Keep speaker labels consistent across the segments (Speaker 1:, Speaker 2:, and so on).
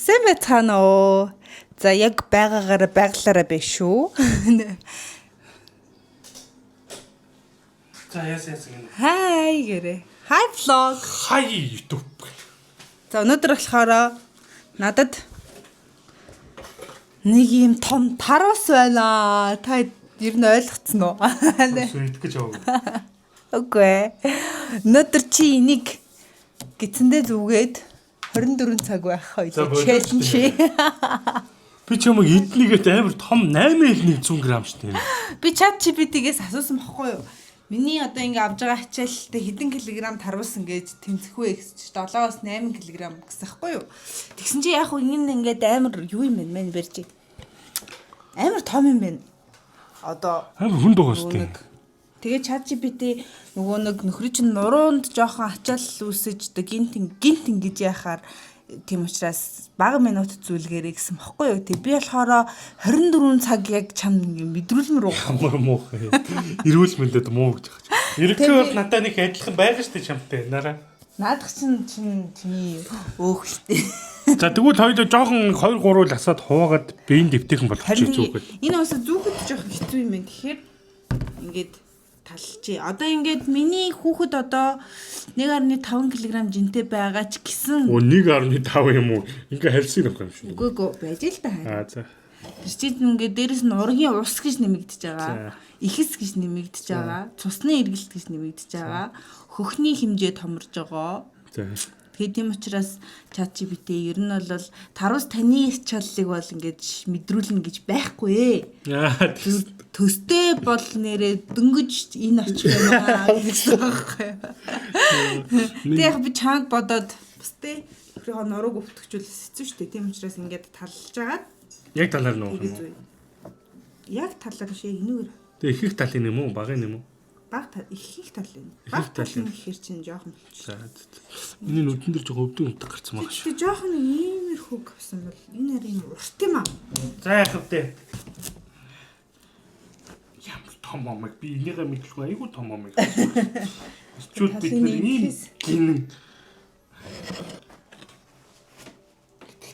Speaker 1: Сайн байцгаана уу? За яг байгалаараа биш шүү.
Speaker 2: За яасан гэнэ.
Speaker 1: Хай гэрээ. Хай vlog.
Speaker 2: Хай YouTube.
Speaker 1: За өнөөдөр болохоор надад нэг юм том тарвас байна. Та ер нь ойлгоцсон уу?
Speaker 2: Сүрдэх гэж яваа.
Speaker 1: Үгүй. Өнөөдөр чи энийг гитсэндээ зүгээд 24 цаг байх хоёр челленж.
Speaker 2: Би ч юм уу эднийгээд амар том 8100 г штэ.
Speaker 1: Би чат GPT-гээс асуусан бохгүй юу? Миний одоо ингээ авж байгаа хичээлтэй хэдэн килограмм тарвас ингэж тэмцэх вэ гэж 7-8 кг гэсэн хэвгүй юу? Тэгсэн чи яг хөө энэ ингээд амар юу юм бэ? Мэн барьж. Амар том юм байна. Одоо
Speaker 2: амар хүнд байгаа штэ.
Speaker 1: Тэгээ чат GPT нөгөө нэг нөхрий чинь нуруунд жоохон ачаал үсэж дэг гинт ингэж яхаар тийм учраас бага минут зүйлгэрэй гэсэн бохгүй юу. Тэг би болохоор 24 цаг яг чам мэдрүүлмэр уу.
Speaker 2: Ямар муу. Эрүүл мэндэд муу гэж байгаа. Ерөнхий бол надад нэг адилхан байгаа штэ чамтай нараа.
Speaker 1: Наадах чинь чиний өөх штэ.
Speaker 2: За тэгвэл хоёул жоохон 2 3 л асаад хуваагаад биеийн дэвтэйхэн болгочих зүгэл.
Speaker 1: Энэ бас зүгт жоохон хэцүү юм байна. Тэгэхээр ингээд талчи. Одоо ингээд миний хүүхэд одоо 1.5 кг жинтэй байгаа ч гэсэн.
Speaker 2: Оо 1.5 юм уу? Ингээ харьсан юм шиг.
Speaker 1: Үгүй байж л та.
Speaker 2: Аа за.
Speaker 1: Тэр чинь ингээд дээрэс нь ургийн ус гэж нэмэгдэж байгаа. Ихэс гэж нэмэгдэж байгаа. Цусны эргэлт гэж нэмэгдэж байгаа. Хөхний хэмжээ томорж байгаа.
Speaker 2: За.
Speaker 1: Тэгээд тийм учраас ChatGPT ер нь бол тарвас таны ачааллыг бол ингэж мэдрүүлнэ гэж байхгүй ээ. Төстэй бол нэрээ дөнгөж энэ очих юм аа гэсэн байхгүй. Тэгээд би чанд бодоод бастэй өөрийнхөө нурууг өвтгчүүлсэн хэцүү шүү дээ. Тийм учраас ингээд талж агаад
Speaker 2: Яг талаар нуух юм уу?
Speaker 1: Яг талаар биш энэгээр.
Speaker 2: Тэг их талын юм уу? Багын юм уу?
Speaker 1: Баг их тал юм. Баг тал нь ихэр чинь жоохон болчих.
Speaker 2: Миний нүдэн дээр жоохон өвдөн утга гарсан байгаа шүү.
Speaker 1: Тэг жоохон иймэрхүү авсан бол энэ харин урт юм аа.
Speaker 2: За яах вэ? Ямар том амыг би энийгээ мэдлэхгүй айгүй том амыг. Чүл бид ийм гин.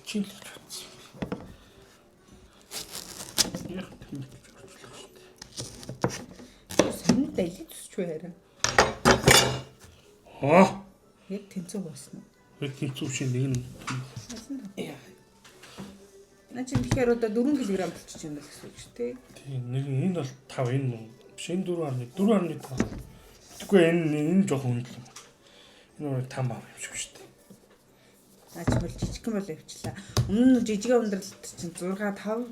Speaker 2: Чин л бодсон. Яг
Speaker 1: Саний дайли төсч байраа.
Speaker 2: Хоо.
Speaker 1: Яг тэнцүү болсон.
Speaker 2: Яг тэнцүү шин нэг нь.
Speaker 1: Начин тэгэхээр одоо 4 кг болчих юм байна гэсэн үг шүү дээ.
Speaker 2: Тийм нэг энэ бол 5 энэ нь шин 4.5. Тэгэхгүй энэ жоохон хөндлөн. Энэ 5 ав юм шиг шүү дээ.
Speaker 1: Наач бол жижигхэн бол явчлаа. Өмнө нь жижигхэн өндөрлөлт чинь 6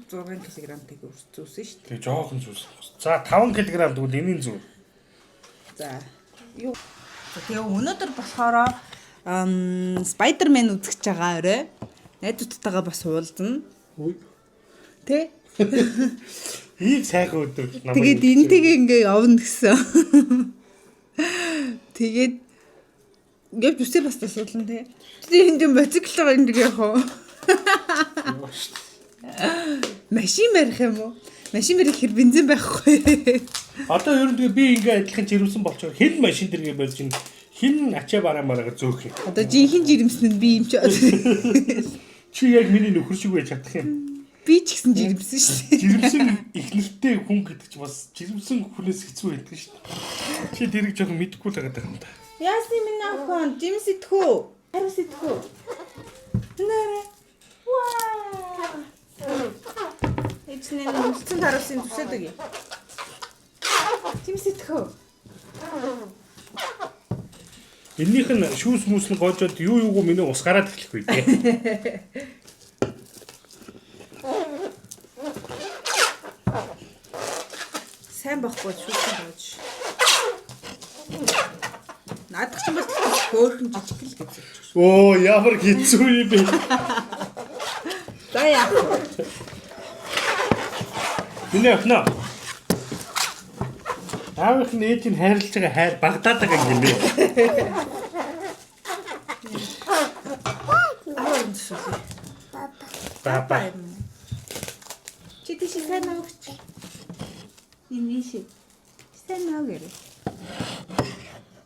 Speaker 1: кг-тэй зүүсэн шүү дээ.
Speaker 2: Тэгээ жоохон зүүсэн. За 5 кг тэгвэл энийн зүү.
Speaker 1: За юу. Тэгээ өнөөдөр болохоор Spider-Man үзэж байгаа орой. Найзуудтайгаа бас уулзна. Тэ?
Speaker 2: Ийм сайхан өдөр намайг.
Speaker 1: Тэгээд энтэйгээ ингээ явна гэсэн. Тэгээд ингээд үсээ бас асуудал нь тэ. Энд мотоциклоор энд явах уу? Машин барих юм уу? Машин барих хэр бензин байхгүй.
Speaker 2: Одоо ер нь би ингээ адилхан жирэмсэн болчихоор хэн машин дэргээ барьж ин хэн ачаа бараа зөөх юм.
Speaker 1: Одоо жинхэнэ жирэмсэн нь би юм чи.
Speaker 2: Чи яг миний нөхөр шиг байж чадах юм.
Speaker 1: Би ч гэсэн жирэмсэн шүү дээ.
Speaker 2: Жирэмсэн ихнэртэй хүн гэдэг чи бас жирэмсэн хүнээс хэцүү байдаг шүү дээ. Чи тэрийг жоохон мэдэхгүй л байгаа юм да.
Speaker 1: Яасан минь ахан жимс идэхүү. Харус идэхүү. Нэрэ. Вау. Эцнээ нүцэн таруулсан төсөөдөг юм. Жимс идэхүү.
Speaker 2: Эннийх нь шүүс мүс нь гоожод юу миний ус гараад эхлэх үү дээ.
Speaker 1: Сайн байхгүй шүүс нь гоож. Наадах ч юм бол хөөхөн жижиг л гэж.
Speaker 2: Оо ямар хэцүү юм бэ.
Speaker 1: За яа.
Speaker 2: Миний охноо. Аавынх нь ээжийг хайрлаж байгаа хайр багдаад байгаа юм бэ. Папа.
Speaker 1: Чи тийш сайн авч. Ini sih. Сайн наа гэрээ.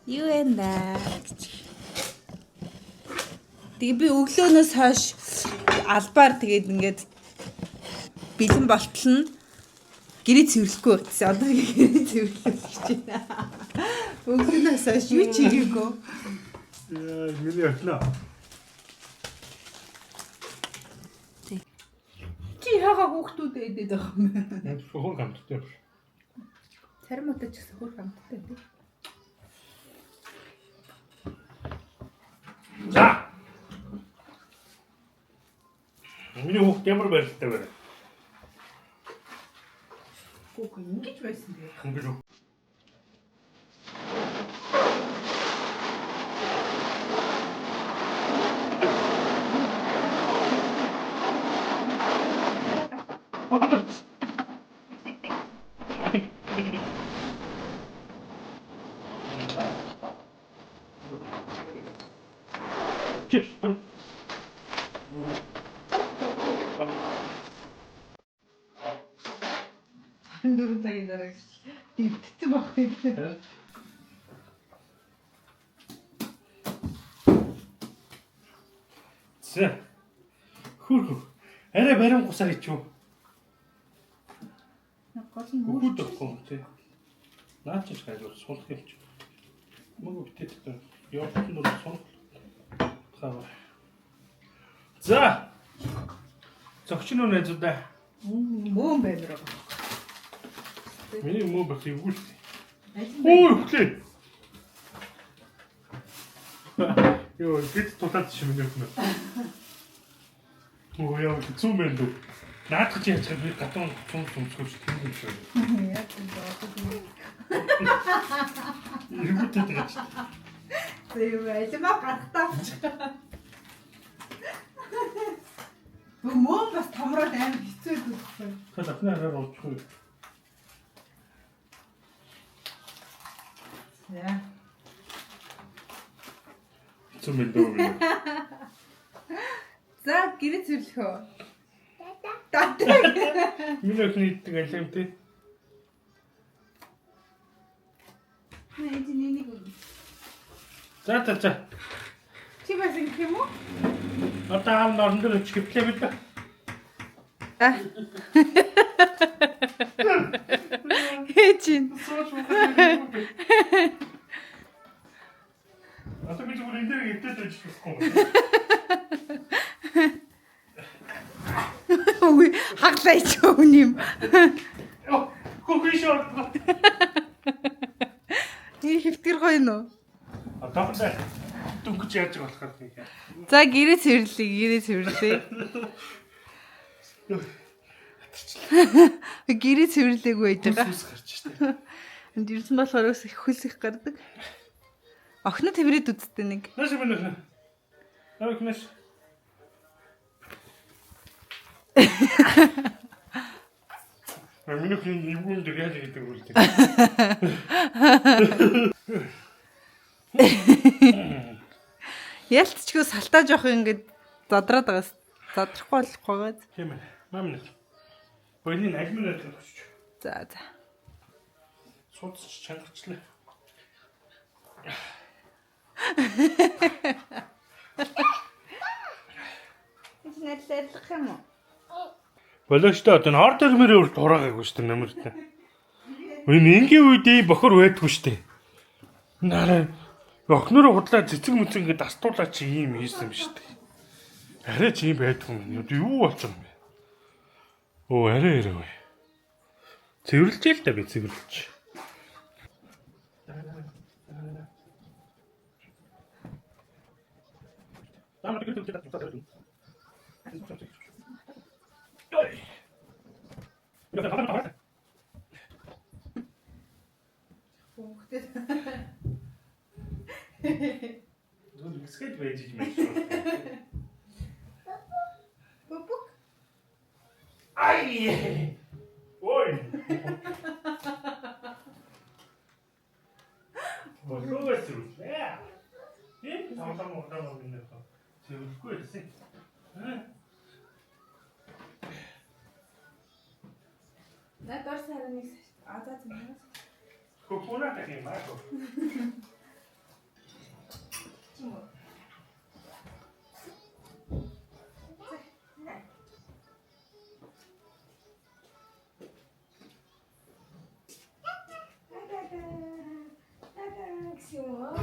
Speaker 1: Юу энэ даа гэж. Тэгээ би өглөөнөөс хойш албаар тэгээд ингээд бэлэн болтол нь гэрээ цэвэрлэхгүй гэсэн. Одоо гэрээ цэвэрлэх гэж байна. Бүгднээс хойш юу ч хийгээгүй.
Speaker 2: Яа, миний охиноо.
Speaker 1: Чи яага хүүхдүүд эдээд байгаа юм бэ?
Speaker 2: Хөө хамттай.
Speaker 1: Царим удаа ч гэсэн хөр хамттай тийм.
Speaker 2: За. Миний хүүхд ямар байралтай байна?
Speaker 1: Гүг ингэж байсан бэ?
Speaker 2: Хангаж уу.
Speaker 1: Дөрөв цагийн дараа дэвтсэн баг юм.
Speaker 2: Зэ. Хөрхөө. Арай барин гусаар ичүү.
Speaker 1: Гол нь
Speaker 2: Хүүхд өгөхгүй тий. Наач ч хайр сулах юм чи. Мөн битээд явуулсан дуу сул. Хаа. За. Зогчин уу найзуудаа.
Speaker 1: мөн баймир байгаа.
Speaker 2: Миний муу бас эвгүй шүү.
Speaker 1: Ажин
Speaker 2: Ой, хөглөө. Йоо, гэт тутаад шиг юм байна. Оо яа, зүүн мэн дүү. Наадах чи яаж би гатан цумцгөөч тийм юм шиг.
Speaker 1: яа тийм байна.
Speaker 2: Эвгүйтэй гэж.
Speaker 1: Тэг ажимаа гарахтаа. Мөн бас томроод амар хэцүү дүүхгүй.
Speaker 2: Тэгэл апны араар уучих.
Speaker 1: Яа.
Speaker 2: Зүүн мэн дүү.
Speaker 1: За гэрээ цэвэрлэх үү? Тата.
Speaker 2: Миний охин иддэг алим тий.
Speaker 1: Энд нэг
Speaker 2: За.
Speaker 1: чи бас ингэх юм уу?
Speaker 2: Одоо аав норн дээр очих гэлээ бид.
Speaker 1: Хэчин.
Speaker 2: Одоо би зүгээр энэ дээр идээд байж болохгүй.
Speaker 1: Ой, хаглаач өгн юм.
Speaker 2: Оо, хөөе шорт.
Speaker 1: Ийм хэвтгэр гоё нөө.
Speaker 2: Одоо даа дүнгэж яаж болохоор тийм.
Speaker 1: За гэрээ цэвэрлэе. Гэрээ цэвэрлээгүй байж байгаа.
Speaker 2: Сүс гарч штэ.
Speaker 1: Энд ирсэн болохоор их хөлс их гардаг. Охиноо тэрвэрэд үзтээ нэг.
Speaker 2: Наш минь охин. Охинаш. Миний охин эвгүй дээр яаж гэдэг вэ?
Speaker 1: Ялтчгүй салтаа жоох ингэж задраад байгаас задрахгүй болохгүйгээд.
Speaker 2: Тийм ээ. Мам нэг. Боёны альминат өгч.
Speaker 1: За.
Speaker 2: Судч чангачлаа.
Speaker 1: Энд нэрлэх юм уу?
Speaker 2: Болоочтой одоо ор дөрмөрөө урд хураагагүй шүү дээ намэртэй. Энэ ингийн үед бохор байдгүй шүү дээ. Нараа охнороо худлаа цэцэг мүцэн ингээд астуулаа чи ийм хийсэн юм шүү дээ. Арай чи ийм байдгүй юм. Юу болчихсон бэ? Оо арай ярив. Цэвэрлж л да би цэвэрлж. Тамаа тэгээд тэгээд татдаг. Ой. Я так хараа.
Speaker 1: Хүүхдэд.
Speaker 2: Зөв бискет байж юм шиг.
Speaker 1: Пупук.
Speaker 2: Ай! Ой. Болоос үсэ. Ийм тамаа минь нэ. Зөвлөхгүй байсан.
Speaker 1: Надад сарныг азаа зэмээс.
Speaker 2: Кокона так юм аа. Яа.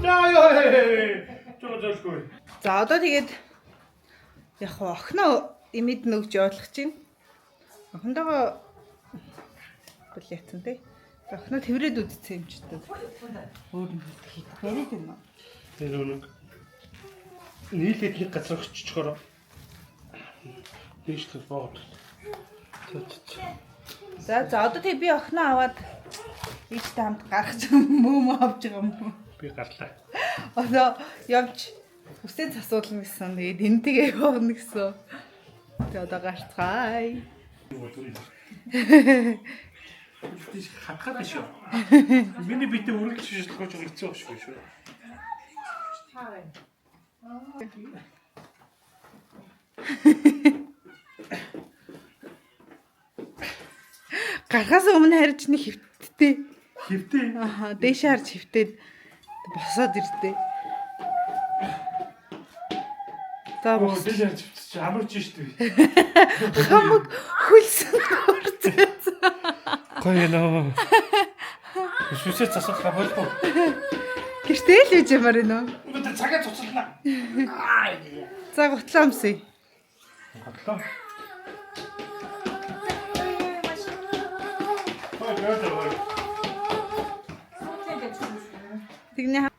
Speaker 2: Жоо.
Speaker 1: За одоо тэгээд яг охиноо имид нөгж явуулах чинь. Охиндоо бол ятсан тий. Охиноо тэврээд үдцсэн юм ч гэдэг. Өөр юм хийх барид юм уу?
Speaker 2: Тэр нэг нийлээд нэг газар очичхороо. Дэвшлэг боод.
Speaker 1: За одоо тэг би охиноо аваад ийштэй хамт гарах юм мөөм авч байгаа юм.
Speaker 2: Би гарлаа.
Speaker 1: Одоо явж үсээ засуулна гэсэн. Тэгээд энтэйгээ явна гэсэн. Тэгээд одоо гарцгаая.
Speaker 2: Тийш хатгаад биш үү? Миний битээ үргэлж шишлэхөж байгаа хэцүү шүү шүү.
Speaker 1: Гарахаас өмнө харж нэг хөвттэй.
Speaker 2: Хөвтэй.
Speaker 1: Аха, дээшээ харж хөвтээд босоод ирдээ. За бос.
Speaker 2: Дээшээ харж чи амарч штэ.
Speaker 1: Хамаг хөлсөн дурцээ.
Speaker 2: Гоё нөө. Сүсээ засах болов.
Speaker 1: Гэртээ л үж юмар нөө.
Speaker 2: Өнөөдөр цагаа цуцлаа.
Speaker 1: За гутлаа өмсөе.
Speaker 2: Готлоо.
Speaker 1: Тэгнэ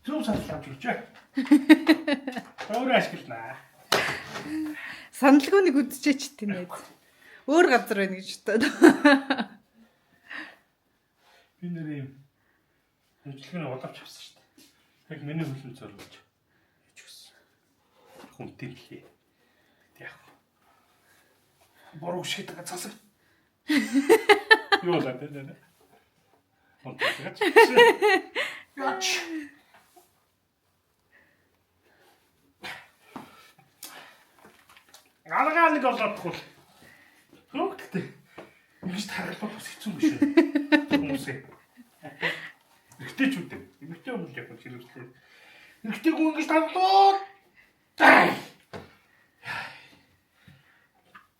Speaker 2: Зүүн саналж өгчээ. Өөрөө ашиглана.
Speaker 1: саналгууныг үдчихэж тэнэ. Өөр газар байна гэж бодоод.
Speaker 2: Би нэр юм. Хөдөлгөөний удавч авсан шүү дээ. Яг миний хөлөнд зориулж хийж өгсөн. Хүнтэй лээ. Яг. Борог шидэг цасаг. Юу лаа дээ. Онтгоч. Яч. Алагаа нэг олохгүй. Хөөктэй. Ингэж таргалбал бас хэцүү юм шүү. Хүмүүсээ. Ихтэй ч үгүй. Ихтэй юм яг хэрэглээ. Ихтэй хүн ингэж таргалуу.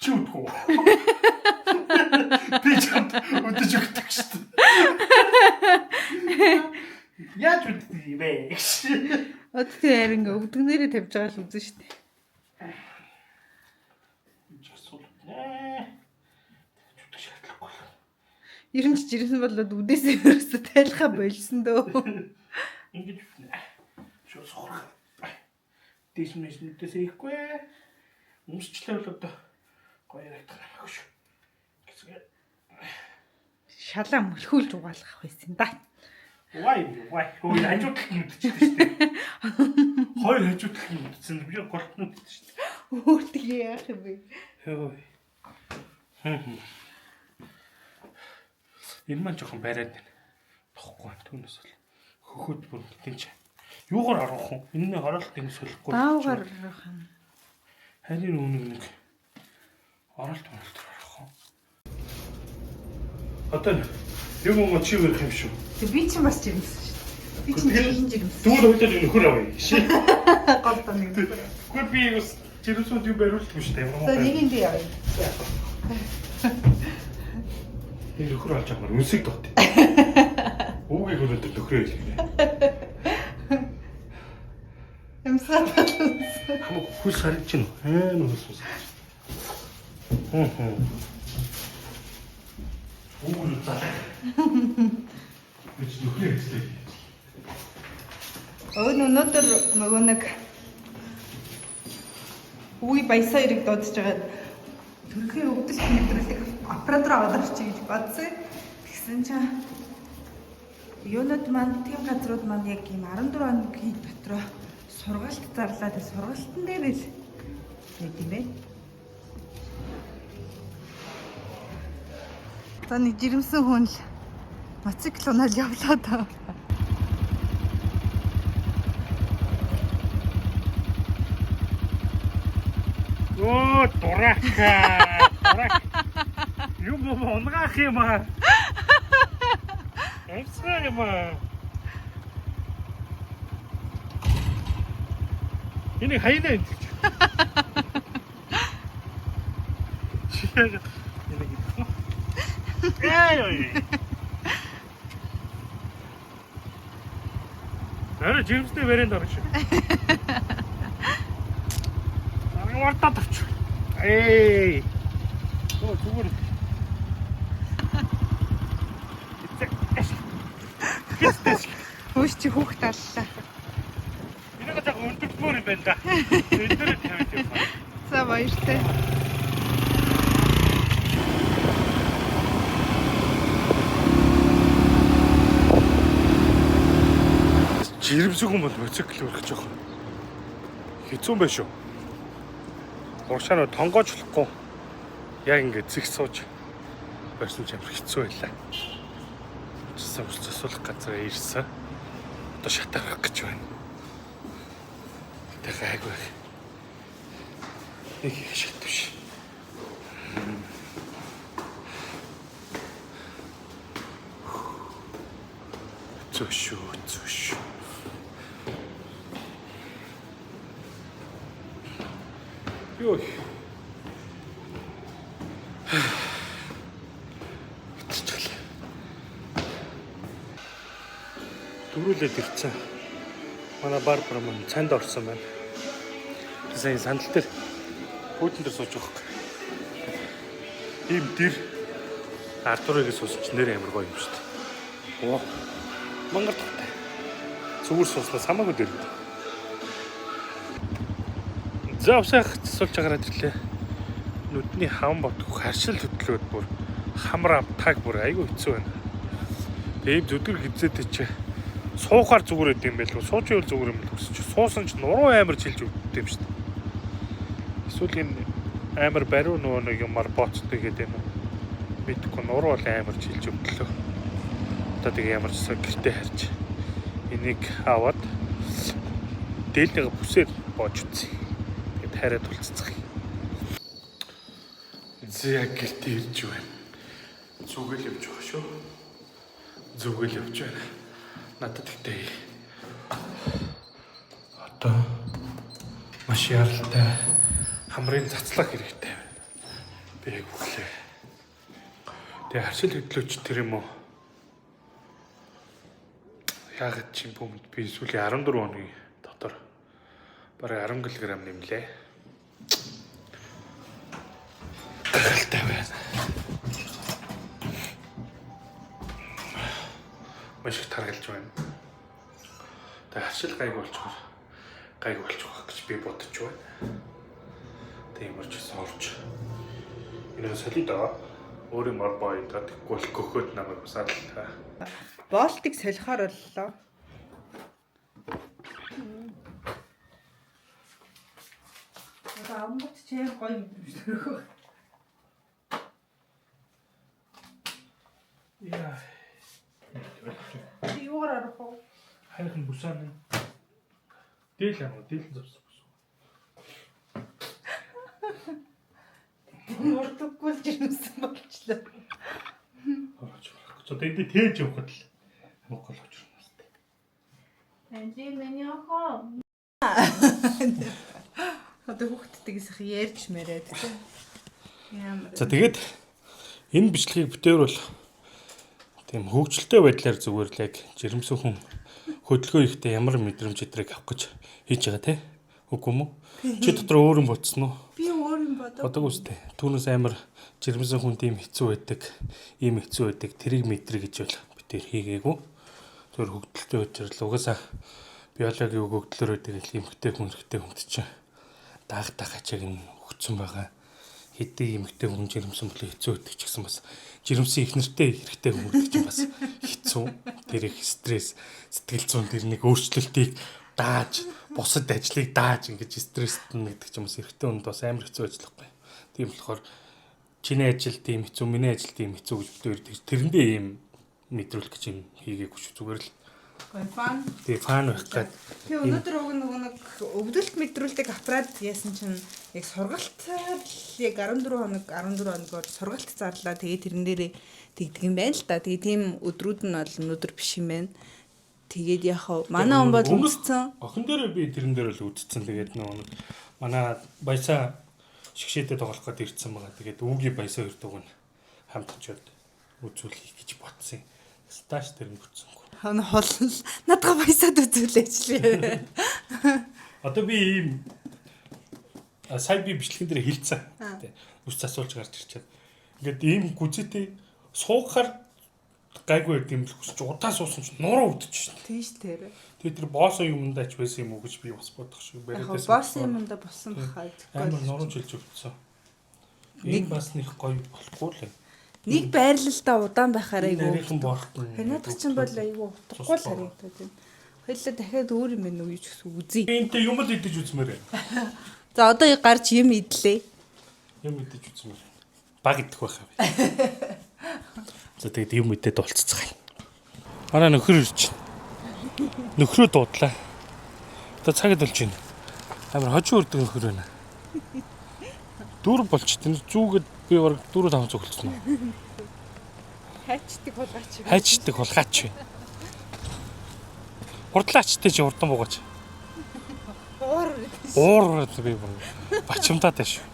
Speaker 2: Чүтгөө. Би чамд өдөж өгдөг шүү дээ. Яаж үддий бэ?
Speaker 1: Одоо тэр харин өвдгнэрээ тавьж байгаа л үзэн шүү дээ. Ер нь ч жирэмсэн болоод үдээсээ ерөөсө тайлхаа болсон дөө.
Speaker 2: Ингэж шүү сохрох. Дэс мэснүүдээс ихгүй. Өмсчлээ бол одоо гоё ярагдах юм шүү.
Speaker 1: Шалаа мөлхүүлж угаалгах байсан да.
Speaker 2: Вай. Хөөе хажуудлах юм үдчихсэн шүү дээ. Хоёр хажуудлах юм үдчихсэн. Би голтнууд үдчихсэн шүү дээ.
Speaker 1: Өөртөө яах юм бэ?
Speaker 2: Хөөе. Энэ маань жоохон бариад байна. Тохгүй түүнээс бол хөхөд бүр тэнч. Юугаар арах вэ? Энэний хороолт энэ солихгүй.
Speaker 1: Даавгаар арах юм.
Speaker 2: Харин үнэг нэг оролт арах вэ? Одоо юм уу чи өрөх юм шүү.
Speaker 1: Тэг би чинь бас жирэмсэн шүү дээ. Би чинь жирэмсэн жирэмсэн.
Speaker 2: Тэгвэл хоёулаа нөхөр авъя. Ши.
Speaker 1: Голтоо нэг.
Speaker 2: Гэхдээ би бас жирэмсүүд юу бариулдаг шүү дээ.
Speaker 1: За нэг юм би явъя.
Speaker 2: Энэ нөхөр олж авмаар үнсэг дот. Уугийг өнөдр нөхрөө хэлгэнэ.
Speaker 1: Эмсаад
Speaker 2: Хамаг хөл харж чинь хөөс. Ууг заа. Бид нөхрөө хэлээ.
Speaker 1: өнөөдөр нөгөө нэг үе баясаа ирэг дуудаж байгаа. Төрхийн өвдөлт нэвтрүүлэг оператор аваад авчиж гэж бодсон. Тэгсэн чинь юунод маань тийм газрууд маань яг ийм 14 хоногийн дотроо сургалт зарлаа. Тэг сургалтын дээр л нэг юм бэ. За нэг жирэмсэн хүн л мотоцикл унаад явлаа даа.
Speaker 2: Оо дурака. Юм унгаах юм аа. Эвсээ юм аа. Энэ хайна энэ. Чигээр энэ гэдэг. Эй. Арай жимстэй вариант орж шүү. Вартаад авч. Эй. Оо зүгээр.
Speaker 1: Хөөс чи хүүхд таллаа.
Speaker 2: Энийг яг өндөрмөр юм байна да. Өндөрөө тавьж яваа.
Speaker 1: За баяртай.
Speaker 2: Жирэмсгүй бол моцикл өргөж байгаа. Хэцүү байх шүү. Уршаа тонгоочлохгүй. Яг ингээд зэг сууж барьсан ч амар хэцүү байлаа. Чисээ засуулах газар ирсэн. Одоо шатаарах гэж байна. Тэ гайгүй. Нэг их шатвш. Зөш. Йой. Дөрүүлээд ирцэн. Манай Барбара маань цанд орсон байна. Сайн сандал дээр буудлын дээр сууж байгаа юм. Ийм дэр Артурыг суусч нэр амар гоё юм шүү дээ. Оо. Мангар тахтай. Зүгээр сууснаас хамаагүй дэр. Завсах цэцүүлж агараад ирлээ. Нүдний хаван ботгүй харшил хөдлөөд бүр хамар амтаг бүр айгүй хэцүү байна. Тэгээд зүдгэр хизээтэй чи суухаар зүгээр байд юм байл. Сууч ивэл зүгээр юм л гэсэн чи суусан ч нуруу амар чилж өгдөг юм шүү дээ. Эсвэл энэ амар бариу нөгөө нэг юмар боцтой гэдэг юм. Мэдгүй нуруу бол амар чилж өгдлөө. Одоо тэгээ ямар ч гэсэн гэртээ харж энийг аваад дээлнийгээ бүсээр боож үзье. Тэгээд хараад үлццэх юм. Зэг гэртээ ирж байна. Зүгэл явж байгаа шүү. Зүгэл явж байна. Надад ихтэй. Одоо маш яралтай хамрын цацлах хэрэгтэй байна. Би яг өглөө. Тэгээ харшил хөдлөөч тэр юм уу? Яагаад чи бүүмд би сүүлийн 14 хоногийн дотор бараг 10 кг нэмлээ. Гайхалтай байна. Маш их таргалж байна. Тэгээ харшил гайг болчихгоо. Гайг болчих гэж би бодож байна. Тэгээ ямар ч орж. Энэ солидо өөрийн мор боёдод гөлгөхөд намайг усаарлаа.
Speaker 1: Болтыг солихоор боллоо. Одоо амгат чээр гоё мэдрэмжтэй.
Speaker 2: Яа.
Speaker 1: Юугаар арах вэ?
Speaker 2: Хайрхан бүсаан. Дээл завсан бүс.
Speaker 1: Урдгүй л жирэмсэн болчлоо.
Speaker 2: Орж байгаа. За тэнд тээж явахад л монгол очрно настай.
Speaker 1: Анжи миний охоо. Одоо хүүхдтэйгээс их ярьж мэрээд тийм. Ямар.
Speaker 2: За тэгээд энэ бичлэгийг бүтээр бол тийм хөгжилтэй байдлаар зүгээр л яг жирэмсэн хүн хөдөлгөөн ихтэй ямар мэдрэмж өдрийг авах гэж хийж байгаа те. Үгүй юм уу? Чи дотор өөр юм бодсон уу?
Speaker 1: Би өөр юм
Speaker 2: бодоагүй үстэй. Түүнээс амар жирэмсэн хүн тийм хэцүү байдаг, ийм хэцүү байдаг, тэрийг мэдрэ гэж бол бүтээр хийгээгүй. Зүгээр хөгжилтэй байдлаар угаасаа биологийн хөгжлөөр байдаг л эмхтэй хүнд чинь даах хачааг нь өгцөн байгаа. Хэдий эмхтэй хүн жирэмсэн болоо хэцүү байдаг ч гэсэн бас жирэмсэн их нэртэй хэрэгтэй хүн гэдэг чинь бас хэцүү. Тэр их стресс, сэтгэл зүйн тэр нэг өөрчлөлтийг дааж, бусад ажлыг дааж ингэж стресстэн гэдэг чинь бас эрэгтэй хүнд бас амар хэцүү ажиллахгүй. Тийм болохоор чиний ажил тийм хэцүү, миний ажил тийм хэцүү гэж бүтээр тэрэндээ ийм мэдрүүлэх гэж юм хийгээгүй шүү. Зүгээр л
Speaker 1: фан.
Speaker 2: Тэгээ фан байх гээд.
Speaker 1: Тэгээ өнөөдөр уг нэг өвдөлт мэдрүүлдэг аппарат яасан чинь яг сургалтаар яг 14 хоногоор сургалт зарлаа. Тэгээ тэрэн дээрээ тэгдэг юм байна л да. Тэгээ тийм өдрүүд нь бол өнөөдөр биш юм байна. Тэгээд яг манай он бол үдцсэн.
Speaker 2: Охин дээр би тэрэн дээр л үдцсэн. Тэгээд нэг манай баясаа шгшээдээ тоглох гээд ирсэн байгаа. Тэгээд өвгийн баясаа өрдөг нь хамт очиод үзүүлэх гэж ботсон. Сташ тэр мөцсөнгөө.
Speaker 1: Хана хол надгаа баясаад үзүүлээчлээ.
Speaker 2: Одоо би ийм сая би бичлэгэн дээр хилцсэн. Үс засуулж гарч ирчээд. Ингээд ийм гүзэтэй суухаар гайгүй байд юм л хүсч удаа суусан чинь нуруу өвдөж шин.
Speaker 1: Тийш тэр.
Speaker 2: Тэгээ тэр босс юмдаа ч байсан юм уу гэж би бас бодох шиг
Speaker 1: бариадаас. Босс юмдаа болсон бахаа.
Speaker 2: Амар нуруу жилж өвдсөн. Нэг бас нэг гоё болохгүй л.
Speaker 1: Нэг байрлалдаа удаан байхаар айгүй.
Speaker 2: Нарийнхан болохгүй.
Speaker 1: Ханаад чинь бол айгүй утгагүй л харагдаад байна. Хоёлаа дахиад өөр юм ээ юу ч гэсэн үзье.
Speaker 2: Энтэй юм л идэж үзмээр байна.
Speaker 1: За одоо гарч юм идлээ.
Speaker 2: Юм идэж үзмээр. Баг идэх байхаа. За тэгээд юм идээд болццгаая. Манай нөхөр ирж байна. Нөхрөө дуудлаа. Одоо цагт болж байна. Амар хожуу өрдөг нөхөр байна. Дүр болч тэр зүүгээд би бараг 4-5 зөвлөсөн нь.
Speaker 1: Хайчдаг хулгаач.
Speaker 2: Хайчдаг хулгаач вэ. Хурдлаачтай чи хурдан буугаач. Уур би бачимдаад байна шүү.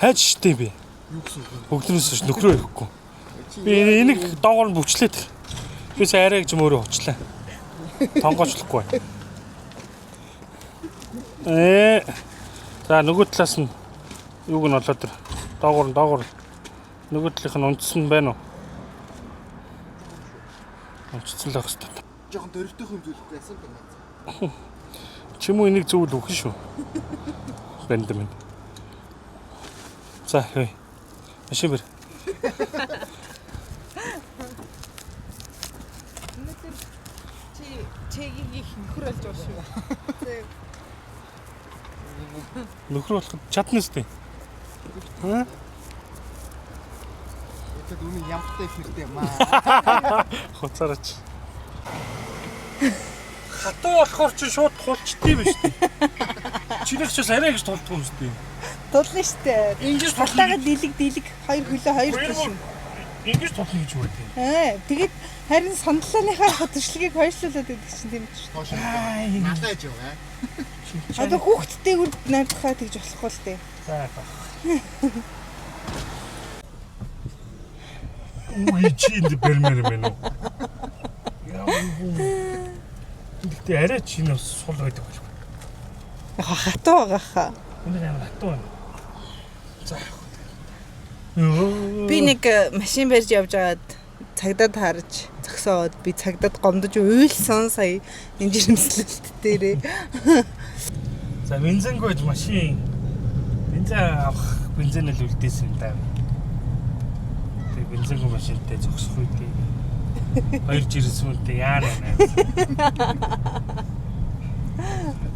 Speaker 2: Хайчтай би.
Speaker 3: Юу гэсэн үг вэ?
Speaker 2: Өглөөс нөхрөө ирэхгүй. Би энийг доогоор нь бүчлээд. Бис арай гэж мөрөө хучлаа. Тонгоочлохгүй. За нөгөө талаас нь юуг нь болоод тэр доогоор нөгөө талынх нь унтсан байна уу? Унтсан л байх хэрэгтэй.
Speaker 3: Жохон дөрөвдөх юм зүйлгүй яасан бэ?
Speaker 2: Чимүү энийг зөвл өгөх шүү. Бэнд минь. За хөөе. Машин бэр.
Speaker 1: Чигийг нөхөр болж байгаа шүү.
Speaker 2: Нөхөр болох чадна үстэй. Хаа?
Speaker 3: Это дүний ямтай фиртэй маа.
Speaker 2: Хоцараач. Хатуу болохоор чи шууд тулчдээ биш үү? Чинийх ч арай гэж тулдгүй юм шүү дээ.
Speaker 1: Тулна штэ.
Speaker 2: Ингэж
Speaker 1: хатаага дэлэг хоёр хөлөө хоёр тулшин.
Speaker 2: Ингэж тулна гэж үү дээ.
Speaker 1: Тэгээд харин сандлааныхаа хөдөлгөөгийг хойшлуулад байдаг чинь тийм ч
Speaker 3: Тоош. Надад яж байгаа.
Speaker 1: Одоо хүүхдтэйгүр найдахаа тэгж болохгүй л дээ.
Speaker 2: За яах вэ? Үгүй чи энэ бэрмэр мэн үү? Яа. Тэгтээ арай чи нэ сул байдаг байх.
Speaker 1: Яг хатуу байгаа хаа.
Speaker 2: Энэ амар хатуу байна. За.
Speaker 1: Би нэг машин барьж явж байгаад цагдаад харж зогсоод би цагдаад гомдож уйлсан сая энэ жирэмслэлт дээрээ.
Speaker 2: За бензин гойж машин. Бензин авах бензинэл үлдээсэн юм даа. Тэгээ бензин гой машинтай зогсох үедээ. Хоёр жирэмсмэнтэй яана байна.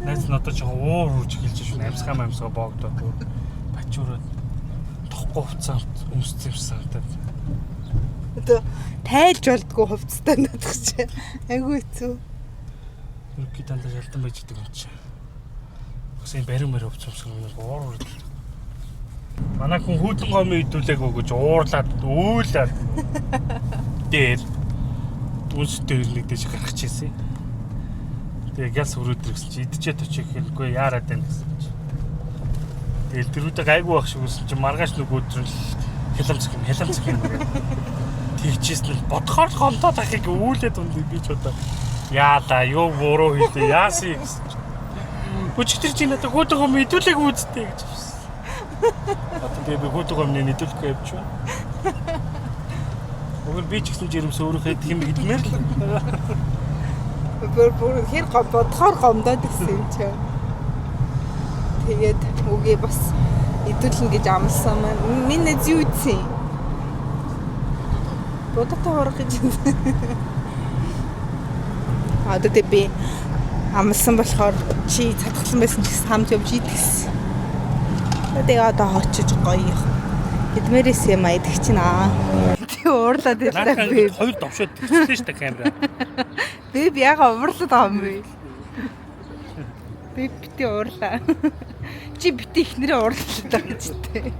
Speaker 2: Найс надад ч уур үрж эхэлж шүү. Амьсгаа боогдоод бачуураад тохгүй хувцас өмссөн юм санагдаад.
Speaker 1: Одоо тайлж болдгоо хувцастай надах чи. Айгу хэцүү.
Speaker 2: Юу дандаа шалтан байж идэг юм чи. Бас энэ барин хувцас өмсгөн нэг уур үрд. Манай хүн хүүдэн гомын идүүлээгөө гэж уурлаад үйлээд дээр үнстэй нэг дэш гарах чийсэн. Тэгээ гяс өрөөд ирсэн чи идчихэд очих хэлгүй яарад байна гэсэн чи. Тэгэл дөрүүдээ гайгүй байх шиг үсэн чи маргааш нөгөө өдрөл хяламцх юм. Тэгчээсэн л бодохоор гомдоод ахыг үүлээд унд би ч удаа яалаа юу буруу хийлээ яасан гэсэн чи. Өчигдөр чи надад хүүдэн гомын идүүлээг үзтээ гэж авсан. Одоо тэгээ би хүүдэн гомны идүүлэхгүй явж байна. Өгөр би ч гэсэн жирэмс өөрөө идэх юм гэдмээр л.
Speaker 1: Бүр хэр бодохоор гомдоод ирсэн юм чи. Тэгээд үгээ бас идүүлнэ гэж амласан маань. Минь зүй үтсэн. Бодоттой хорох гэж. Одоо тэг би амласан болохоор чи цатгалсан байсан ч гэсэн хамт явж идэгсэн. Тэгээ одоо очиж гоё. Эдмээрээс юм айдаг чинь аа. Тэг уурлаад ирлээ би.
Speaker 2: Хоёр довшоод тэгсэн шүү дээ камера.
Speaker 1: Би яга уурлаад байгаа юм бэ? Би бити уурлаа. Чи бити ихнэрээ уурлаад байгаа гэж тээ.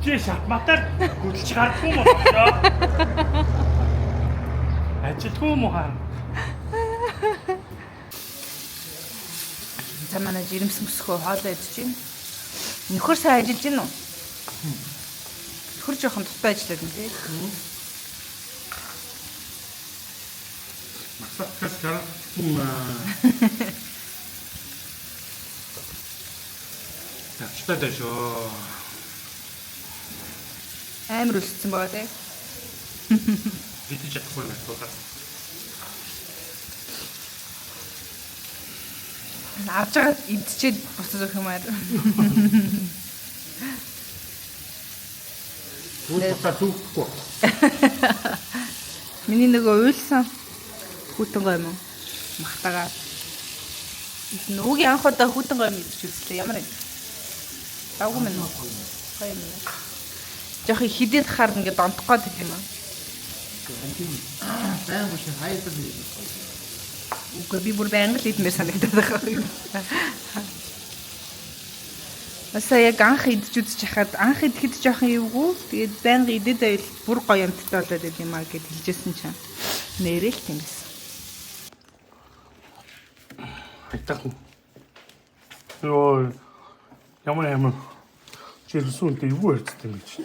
Speaker 2: Чи шатматаар хөдөлж гардгүй юм болоо. Ажилтгүй юм уу хаа?
Speaker 1: За манай жирэмс мөсгөө хоолоо идэж байна. Нөхөр сайн ажиллаж байна уу? Нөхөр жоохон дутаа ажиллаад юм тий.
Speaker 2: Масахаас гарахгүй тавчтай дэшөө.
Speaker 1: Амар өлссөн байгаа тий.
Speaker 2: Бид чадахгүй байх тулаа.
Speaker 1: Авч байгаа идчихэд буцаж өгөх юмар.
Speaker 2: Бүгдээ түүхгүй.
Speaker 1: Миний нөгөө уйлсан хүүтэн гой юм уу? Махтагаа. Нөгөөгийн анх удаа хүүтэн гой мэдчих үзлээ. Ямар юм? Давгүй мэн үү? Гоё юм. Жохи хидэд харна гэдээ донтох гээд юм аа.
Speaker 3: Баян гош хайдаг юм.
Speaker 1: Үгүй би бүр байнга л идмээр санагдаад байгаа юм. Аса яг анх идэж үзэж хахад анх идэхэд жоохон эвгүй. Тэгээд байнга идэд байвал бүр гоё юмтай болоод байд юм аа гэд хэлжсэн чинь нэрээ л тийм байсан.
Speaker 2: Айтах. Йоо. Ямар чирсүүнтэй юу ярьдаг юм чи.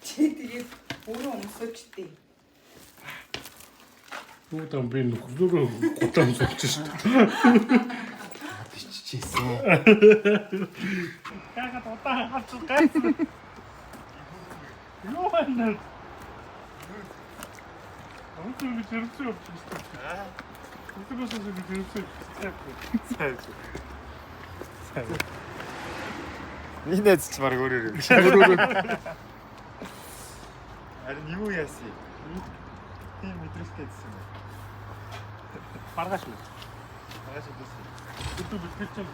Speaker 1: Чи тэгээд өөрөө өмсөжтэй.
Speaker 2: Үүдэн би нөхрөөрөө гутаан суулж шүү дээ.
Speaker 3: Биччихсэн.
Speaker 2: Яагаад удаа хавцах гайсан. Юу байна? Өөдөө би зэрэгцээ явчихсан. Өөдөөс би зэрэгцээ. Сайн.
Speaker 3: Минийд ч баг өөрөөр. Харин юу яасан? Тийм мэдрэлтэйсэн юм.
Speaker 2: Маргааш үү?
Speaker 3: Маргааш үдсэн.
Speaker 2: Өөдөө бэлтгэж юм.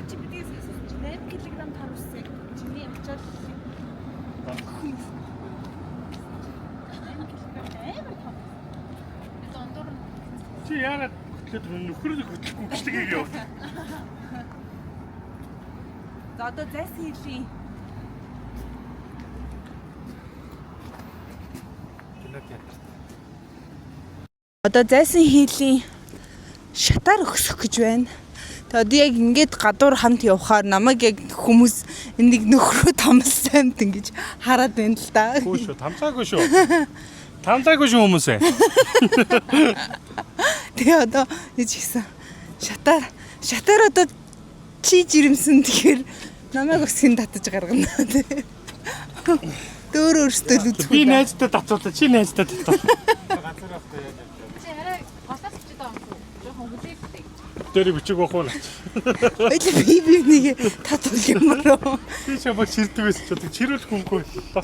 Speaker 4: Чи бидний 8 кг тарвсан. Чиний ячаал
Speaker 2: Чи яагаад хөтлөд нөхрөө хөтлөхгүй гэжлэгийг яв.
Speaker 1: За одоо зайсан хийлийн одоо зайсан хийлийн шатаар өгсөх гэж байна. Тэгээд одоо яг ингээд гадуур хамт явхаар намайг яг хүмүүс энийг нөхрөө томлсон амт ингэж хараад байна л да.
Speaker 2: Хөө шүү, тамцаагүй шүү. Тамцаагүй шүү хүмүүсээ.
Speaker 1: Тэгээ одоо яж гисэн шатаар одоо чи жирэмсэн тэгэхээр намайг өсгөн татаж гаргана тий. Дөөр өөртөө л үзэх.
Speaker 2: Би найзтай татвал чи найзтай татвал.
Speaker 3: Ганцаар авахгүй яаж явж
Speaker 4: чи арай голоос ч даа юм. Жохон хүлээвтэй.
Speaker 2: Тэр бичиг واخ уу.
Speaker 1: Ойлоо би нэг татвал юмроо.
Speaker 2: Би чамайг ширдэг байсан ч одоо чирүүлэх хүнгүй.
Speaker 1: За.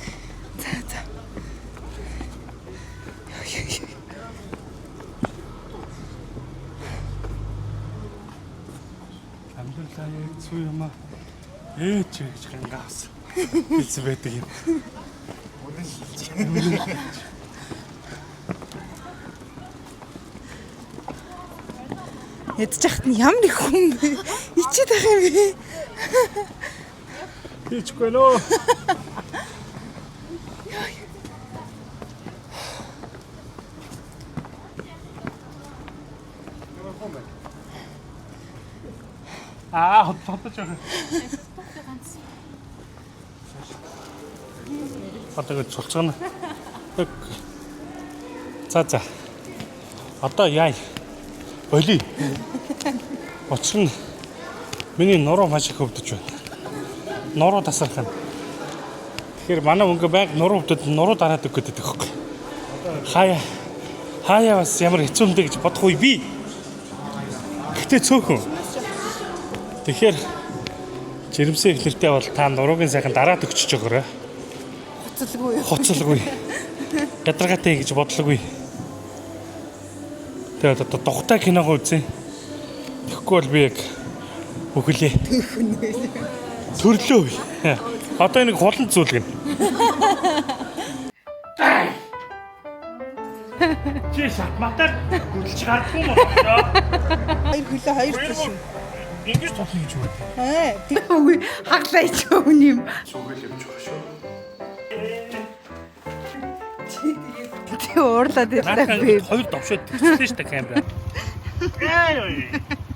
Speaker 2: Амдуулаа зү юм аа. Ээч гэж гангаас. Хэлсэн байдаг юм.
Speaker 1: Ядж яхад нь ямар их хүн бэ? Ичээд байх юм бэ?
Speaker 2: Хийчихгүй нөө. Хотож байгаа. Одоо гэж цулцгана. За. Одоо яа. Болий. Учир нь миний нуруу маш их өвдөж байна. Нуруу тасархана. Тэгэхээр манай өнгө байг нуруу өвдөд нуруу дараад өгөх гэдэг хөөх. Хаяа бас ямар хэцүү юм бэ гэж бодох үе би. Гэтэ цөөхөн. Тэгэхээр жирэмсэн ихнэртэй бол та нуруугийн сайхан дараад өгчөж өгөөрэй. Хоцолгүй. Ядаргаатай гэж бодлоогүй. Тэгээд одоо дугтай киногоо үзье. Тэгэхгүй бол би яг өглөө. Төрлөө. Одоо энийг хулан зүүлгэн. Чи шатматар гүлж гардгүй юм байна.
Speaker 1: Хоёр тийш.
Speaker 2: Ингэж тодлоо гэж үү?
Speaker 1: Үгүй хаглаа ич өгн юм.
Speaker 2: Зүгэл явж байгаа шүү.
Speaker 1: Тий уурлаад байлаа би.
Speaker 2: Хоёр довшоод тэгсэн шүү дээ камера.